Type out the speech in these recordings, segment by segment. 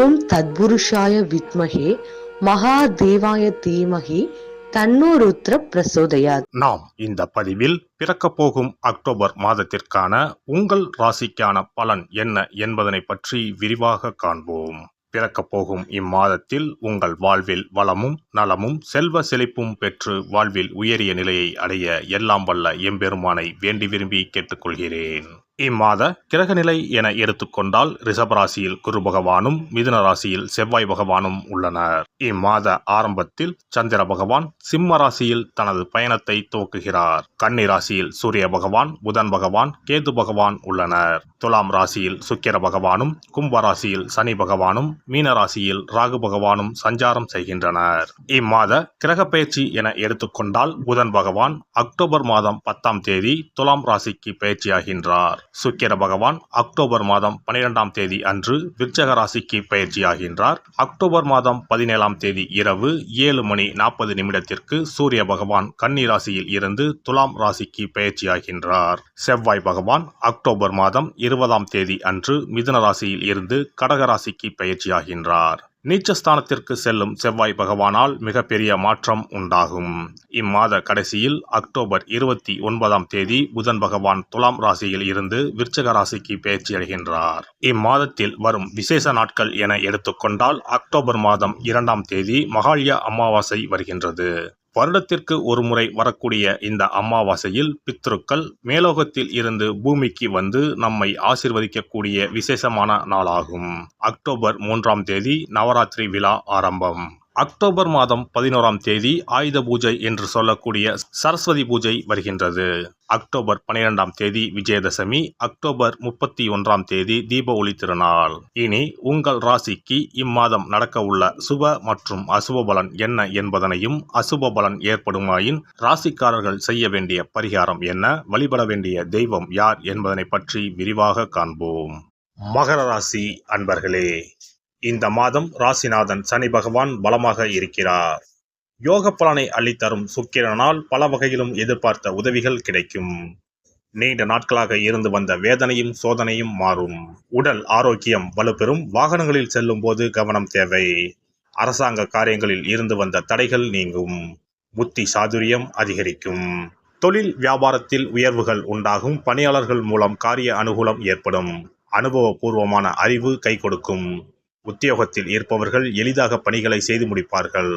ஓம் தத்புருஷாய வித்மஹே மகாதேவாய தீமஹி தன்னோ ருத்ர பிரசோதயாத். நாம் இந்த பதிவில் பிறக்கப் போகும் அக்டோபர் மாதத்திற்கான உங்கள் ராசிக்கான பலன் என்ன என்பதனை பற்றி விரிவாக காண்போம். பிறக்கப் போகும் இம்மாதத்தில் உங்கள் வாழ்வில் வளமும் நலமும் செல்வ செழிப்பும் பெற்று வாழ்வில் உயரிய நிலையை அடைய எல்லாம் வல்ல எம்பெருமானை வேண்டி விரும்பி கேட்டுக்கொள்கிறேன். இம்மாத கிரகநிலை என எடுத்துக்கொண்டால் ரிஷபராசியில் குரு பகவானும் மிதுன ராசியில் செவ்வாய் பகவானும் உள்ளனர். இம்மாத ஆரம்பத்தில் சந்திர பகவான் சிம்ம ராசியில் தனது பயணத்தை துவக்குகிறார். கன்னி ராசியில் சூரிய பகவான், புதன் பகவான், கேது பகவான் உள்ளனர். துலாம் ராசியில் சுக்கிர பகவானும், கும்ப ராசியில் சனி பகவானும், மீன ராசியில் ராகு பகவானும் சஞ்சாரம் செய்கின்றனர். இம்மாத கிரக பயிற்சி என எடுத்துக்கொண்டால் புதன் பகவான் அக்டோபர் மாதம் 10ஆம் தேதி துலாம் ராசிக்கு பயிற்சியாகின்றார். சுக்கிர பகவான் அக்டோபர் மாதம் 12ஆம் தேதி அன்று விருச்சக ராசிக்கு பயிற்சியாகின்றார். அக்டோபர் மாதம் 17ஆம் தேதி இரவு 7:40 சூரிய பகவான் கன்னி ராசியில் இருந்து துலாம் ராசிக்கு பயிற்சியாகின்றார். செவ்வாய் பகவான் அக்டோபர் மாதம் 20ஆம் தேதி அன்று மிதுன ராசியில் இருந்து கடக ராசிக்கு பயிற்சியாகின்றார். நீச்சஸ்தானத்திற்கு செல்லும் செவ்வாய் பகவானால் மிகப்பெரிய மாற்றம் உண்டாகும். இம்மாத கடைசியில் அக்டோபர் 29ஆம் தேதி புதன் பகவான் துலாம் ராசியில் இருந்து விருச்சக ராசிக்கு பயிற்சியடைகின்றார். இம்மாதத்தில் வரும் விசேஷ நாட்கள் என எடுத்துக்கொண்டால் அக்டோபர் மாதம் 2ஆம் தேதி மகாலய அமாவாசை வருகின்றது. வருடத்திற்கு ஒரு முறை வரக்கூடிய இந்த அமாவாசையில் பித்ருக்கள் மேலோகத்தில் இருந்து பூமிக்கு வந்து நம்மை ஆசிர்வதிக்கக்கூடிய விசேஷமான நாளாகும். அக்டோபர் 3ஆம் தேதி நவராத்திரி விழா ஆரம்பம். அக்டோபர் மாதம் 11ஆம் தேதி ஆயுத பூஜை என்று சொல்லக்கூடிய சரஸ்வதி பூஜை வருகின்றது. அக்டோபர் 12ஆம் தேதி விஜயதசமி, அக்டோபர் 31ஆம் தேதி தீப ஒளி திருநாள். இனி உங்கள் ராசிக்கு இம்மாதம் நடக்க உள்ள சுப மற்றும் அசுப பலன் என்ன என்பதனையும், அசுப பலன் ஏற்படுமாயின் ராசிக்காரர்கள் செய்ய வேண்டிய பரிகாரம் என்ன, வழிபட வேண்டிய தெய்வம் யார் என்பதனை பற்றி விரிவாக காண்போம். மகர ராசி அன்பர்களே, இந்த மாதம் ராசிநாதன் சனி பகவான் பலமாக இருக்கிறார். யோக பலனை அள்ளித்தரும் சுக்கிரனால் பல வகையிலும் எதிர்பார்த்த உதவிகள் கிடைக்கும். நீண்ட நாட்களாக இருந்து வந்த வேதனையும் சோதனையும் மாறும். உடல் ஆரோக்கியம் வலுப்பெறும். வாகனங்களில் செல்லும் போது கவனம் தேவை. அரசாங்க காரியங்களில் இருந்து வந்த தடைகள் நீங்கும். புத்தி சாதுரியம் அதிகரிக்கும். தொழில் வியாபாரத்தில் உயர்வுகள் உண்டாகும். பணியாளர்கள் மூலம் காரிய அனுகூலம் ஏற்படும். அனுபவபூர்வமான அறிவு கை கொடுக்கும். உத்தியோகத்தில் இருப்பவர்கள் எளிதாக பணிகளை செய்து முடிப்பார்கள்.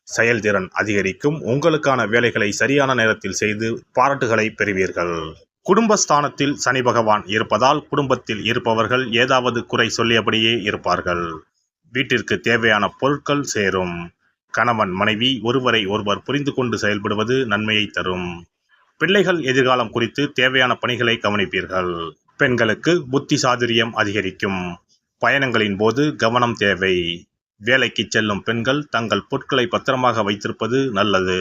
செயல்திறன் அதிகரிக்கும். உங்களுக்கான வேலைகளை சரியான நேரத்தில் செய்து பாராட்டுகளை பெறுவீர்கள். குடும்பஸ்தானத்தில் சனி பகவான் இருப்பதால் குடும்பத்தில் இருப்பவர்கள் ஏதாவது குறை சொல்லியபடியே இருப்பார்கள். வீட்டிற்கு தேவையான பொருட்கள் சேரும். கணவன் மனைவி ஒருவரை ஒருவர் புரிந்து கொண்டு செயல்படுவது நன்மையை தரும். பிள்ளைகள் எதிர்காலம் குறித்து தேவையான பணிகளை கவனிப்பீர்கள். பெண்களுக்கு புத்தி சாதுரியம் அதிகரிக்கும். பயணங்களின் போது கவனம் தேவை. வேலைக்கு செல்லும் பெண்கள் தங்கள் பொருட்களை பத்திரமாக வைத்திருப்பது நல்லது.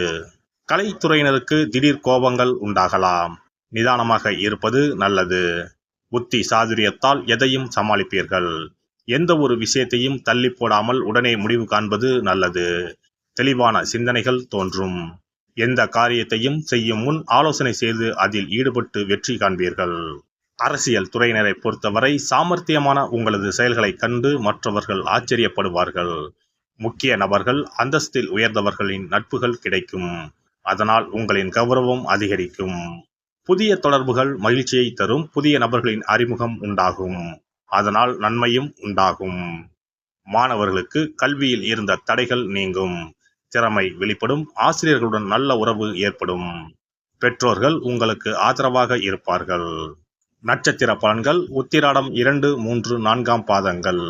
கலைத்துறையினருக்கு திடீர் கோபங்கள் உண்டாகலாம். நிதானமாக இருப்பது நல்லது. புத்தி சாதுரியத்தால் எதையும் சமாளிப்பீர்கள். எந்த ஒரு விஷயத்தையும் தள்ளி போடாமல் உடனே முடிவு காண்பது நல்லது. தெளிவான சிந்தனைகள் தோன்றும். எந்த காரியத்தையும் செய்யும் முன் ஆலோசனை செய்து அதில் ஈடுபட்டு வெற்றி காண்பீர்கள். அரசியல் துறையினரை பொறுத்தவரை சாமர்த்தியமான உங்களது செயல்களை கண்டு மற்றவர்கள் ஆச்சரியப்படுவார்கள். முக்கிய நபர்கள், அந்தஸ்தில் உயர்ந்தவர்களின் நட்புகள் கிடைக்கும். அதனால் உங்களின் கௌரவம் அதிகரிக்கும். புதிய தொடர்புகள் மகிழ்ச்சியை தரும். புதிய நபர்களின் அறிமுகம் உண்டாகும். அதனால் நன்மையும் உண்டாகும். மாணவர்களுக்கு கல்வியில் இருந்த தடைகள் நீங்கும். திறமை வெளிப்படும். ஆசிரியர்களுடன் நல்ல உறவு ஏற்படும். பெற்றோர்கள் உங்களுக்கு ஆதரவாக இருப்பார்கள். நட்சத்திர பலன்கள். உத்திராடம் 2, 3, 4ஆம் பாதங்கள்.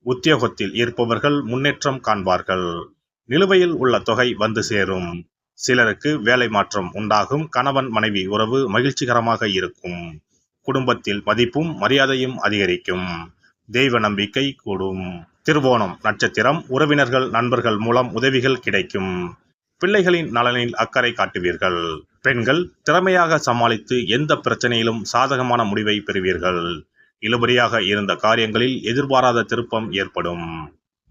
உத்தியோகத்தில் இருப்பவர்கள் முன்னேற்றம் காண்பார்கள். நிலுவையில் உள்ள தொகை வந்து சேரும். சிலருக்கு வேலை மாற்றம் உண்டாகும். கணவன் மனைவி உறவு மகிழ்ச்சிகரமாக இருக்கும். குடும்பத்தில் மதிப்பும் மரியாதையும் அதிகரிக்கும். தெய்வ நம்பிக்கை கூடும். திருவோணம் நட்சத்திரம். உறவினர்கள் நண்பர்கள் மூலம் உதவிகள் கிடைக்கும். பிள்ளைகளின் நலனில் அக்கறை காட்டுவீர்கள். பெண்கள் திறமையாக சமாளித்து எந்த பிரச்சனையிலும் சாதகமான முடிவை பெறுவீர்கள். இழுபறியாக இருந்த காரியங்களில் எதிர்பாராத திருப்பம் ஏற்படும்.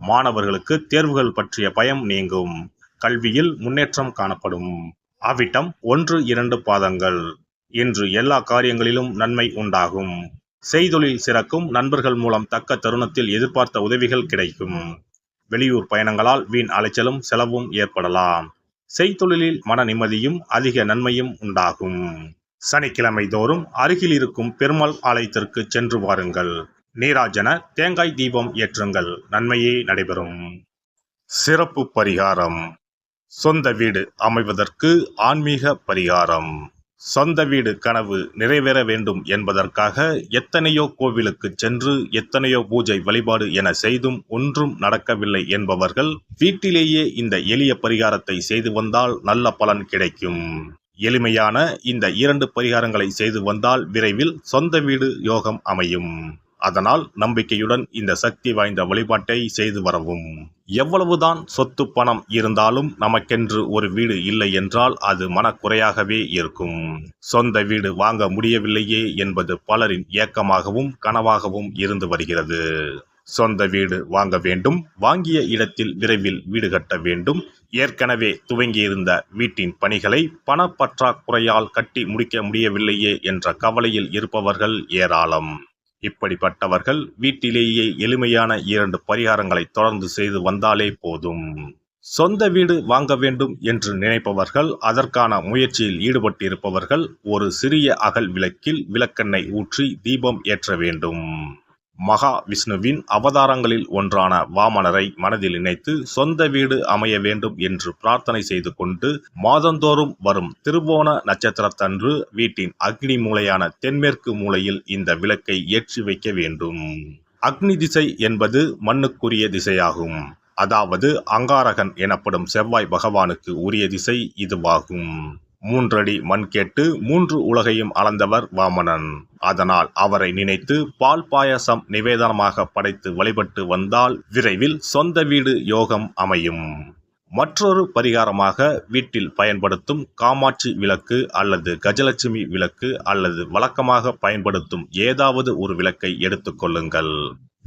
மாணவர்களுக்கு தேர்வுகள் பற்றிய பயம் நீங்கும். கல்வியில் முன்னேற்றம் காணப்படும். அவிட்டம் 1, 2 பாதங்கள். இன்று எல்லா காரியங்களிலும் நன்மை உண்டாகும். செய்தொழில் சிறக்கும். நண்பர்கள் மூலம் தக்க தருணத்தில் எதிர்பார்த்த உதவிகள் கிடைக்கும். வெளியூர் பயணங்களால் வீண் அலைச்சலும் செலவும் ஏற்படலாம். செய்தொழிலில் மன நிம்மதியும் அதிக நன்மையும் உண்டாகும். சனிக்கிழமை தோறும் அருகில் இருக்கும் பெருமாள் ஆலயத்திற்கு சென்று வாருங்கள். நீராஜன தேங்காய் தீபம் ஏற்றுங்கள். நன்மையே நடைபெறும். சிறப்பு பரிகாரம். சொந்த வீடு அமைவதற்கு ஆன்மீக பரிகாரம். சொந்த வீடு கனவு நிறைவேற வேண்டும் என்பதற்காக எத்தனையோ கோவிலுக்கு சென்று எத்தனையோ பூஜை வழிபாடு என செய்தும் ஒன்றும் நடக்கவில்லை என்பவர்கள் வீட்டிலேயே இந்த எளிய பரிகாரத்தை செய்து வந்தால் நல்ல பலன் கிடைக்கும். எளிமையான இந்த 2 பரிகாரங்களை செய்து வந்தால் விரைவில் சொந்த வீடு யோகம் அமையும். அதனால் நம்பிக்கையுடன் இந்த சக்தி வாய்ந்த வழிபாட்டை செய்து வரவும். எவ்வளவுதான் சொத்து பணம் இருந்தாலும் நமக்கென்று ஒரு வீடு இல்லை என்றால் அது மனக்குறையாகவே இருக்கும். சொந்த வீடு வாங்க முடியவில்லையே என்பது பலரின் ஏக்கமாகவும் கனவாகவும் இருந்து வருகிறது. சொந்த வீடு வாங்க வேண்டும், வாங்கிய இடத்தில் விரைவில் வீடு கட்ட வேண்டும், ஏற்கனவே துவங்கியிருந்த வீட்டின் பணிகளை பணப்பற்றாக்குறையால் கட்டி முடிக்க முடியவில்லையே என்ற கவலையில் இருப்பவர்கள் ஏராளம். இப்படிப்பட்டவர்கள் வீட்டிலேயே எளிமையான 2 பரிகாரங்களை தொடர்ந்து செய்து வந்தாலே போதும். சொந்த வீடு வாங்க வேண்டும் என்று நினைப்பவர்கள், அதற்கான முயற்சியில் ஈடுபட்டிருப்பவர்கள் ஒரு சிறிய அகல் விளக்கில் விளக்கெண்ணெய் ஊற்றி தீபம் ஏற்ற வேண்டும். மகா விஷ்ணுவின் அவதாரங்களில் ஒன்றான வாமனரை மனதில் நினைத்து சொந்த வீடு அமைய வேண்டும் என்று பிரார்த்தனை செய்து கொண்டு மாதந்தோறும் வரும் திருவோண நட்சத்திரத்தன்று வீட்டின் அக்னி மூலையான தென்மேற்கு மூலையில் இந்த விளக்கை ஏற்றி வைக்க வேண்டும். அக்னி திசை என்பது மண்ணுக்குரிய திசையாகும். அதாவது அங்காரகன் எனப்படும் செவ்வாய் பகவானுக்கு உரிய திசை இதுவாகும். 3 அடி மண் கேட்டு 3 உலகையும் அளந்தவர் வாமனன். அதனால் அவரை நினைத்து பால் பாயசம் நிவேதனமாக படைத்து வழிபட்டு வந்தால் விரைவில் சொந்த வீடு யோகம் அமையும். மற்றொரு பரிகாரமாக வீட்டில் பயன்படுத்தும் காமாட்சி விளக்கு அல்லது கஜலட்சுமி விளக்கு அல்லது வழக்கமாக பயன்படுத்தும் ஏதாவது ஒரு விளக்கை எடுத்துக்கொள்ளுங்கள்.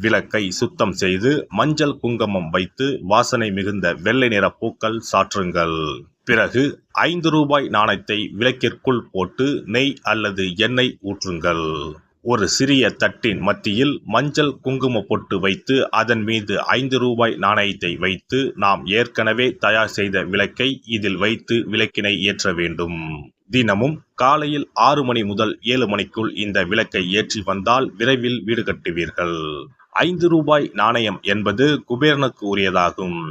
விளக்கை சுத்தம் செய்து மஞ்சள் குங்குமம் வைத்து வாசனை மிகுந்த வெள்ளை நிற பூக்கள் சாற்றுங்கள். பிறகு 5 ரூபாய் நாணயத்தை விளக்கிற்குள் போட்டு நெய் அல்லது எண்ணெய் ஊற்றுங்கள். ஒரு சிறிய தட்டின் மத்தியில் மஞ்சள் குங்கும பொட்டு வைத்து அதன் மீது 5 ரூபாய் நாணயத்தை வைத்து நாம் ஏற்கனவே தயார் செய்த விளக்கை இதில் வைத்து விளக்கினை ஏற்ற வேண்டும். தினமும் காலையில் 6 மணி முதல் 7 மணிக்குள் இந்த விளக்கை ஏற்றி வந்தால் விரைவில் வீடு கட்டுவீர்கள். 5 ரூபாய் நாணயம் என்பது குபேரனுக்கு உரியதாகும்.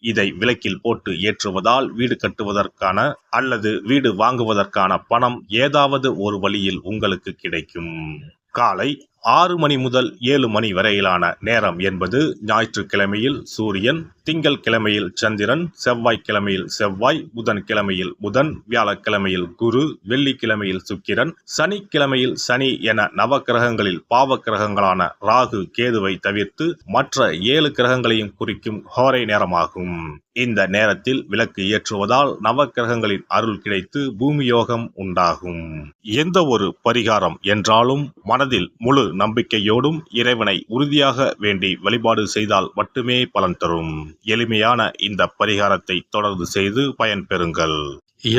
இதை விளக்கில் போட்டு ஏற்றுவதால் வீடு கட்டுவதற்கான அல்லது வீடு வாங்குவதற்கான பணம் ஏதாவது ஒரு வழியில் உங்களுக்கு கிடைக்கும். காலை 6 மணி முதல் 7 மணி வரையிலான நேரம் என்பது ஞாயிற்றுக்கிழமையில் சூரியன், திங்கள் கிழமையில் சந்திரன், செவ்வாய்க்கிழமையில் செவ்வாய், புதன் கிழமையில் புதன், வியாழக்கிழமையில் குரு, வெள்ளிக்கிழமையில் சுக்கிரன், சனிக்கிழமையில் சனி என நவக்கிரகங்களில் பாவ கிரகங்களான ராகு கேதுவை தவிர்த்து மற்ற 7 கிரகங்களையும் குறிக்கும் ஹோரை நேரமாகும். இந்த நேரத்தில் விளக்கு ஏற்றுவதால் நவக்கிரகங்களின் அருள் கிடைத்து பூமி யோகம் உண்டாகும். எந்த ஒரு பரிகாரம் என்றாலும் மனதில் முழு நம்பிக்கையோடும் இறைவனை உறுதியாக வேண்டி வழிபாடு செய்தால் மட்டுமே பலன் தரும். எளிமையான இந்த பரிகாரத்தை தொடர்ந்து செய்து பயன்பெறுங்கள்.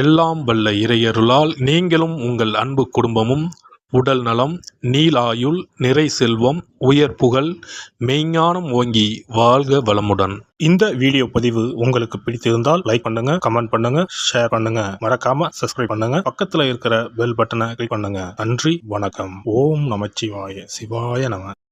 எல்லாம் வல்ல இறையருளால் நீங்களும் உங்கள் அன்பு குடும்பமும் உடல் நலம், நீலாயுள், நிறை செல்வம், உயர் புகழ், மெய்ஞானம் ஓங்கி வாழ்க வளமுடன். இந்த வீடியோ பதிவு உங்களுக்கு பிடித்திருந்தால் லைக் பண்ணுங்க, கமெண்ட் பண்ணுங்க, ஷேர் பண்ணுங்க, மறக்காம சப்ஸ்கிரைப் பண்ணுங்க, பக்கத்துல இருக்கிற பெல் பட்டனை கிளிக் பண்ணுங்க. நன்றி, வணக்கம். ஓம் நமச்சிவாய. சிவாய நம.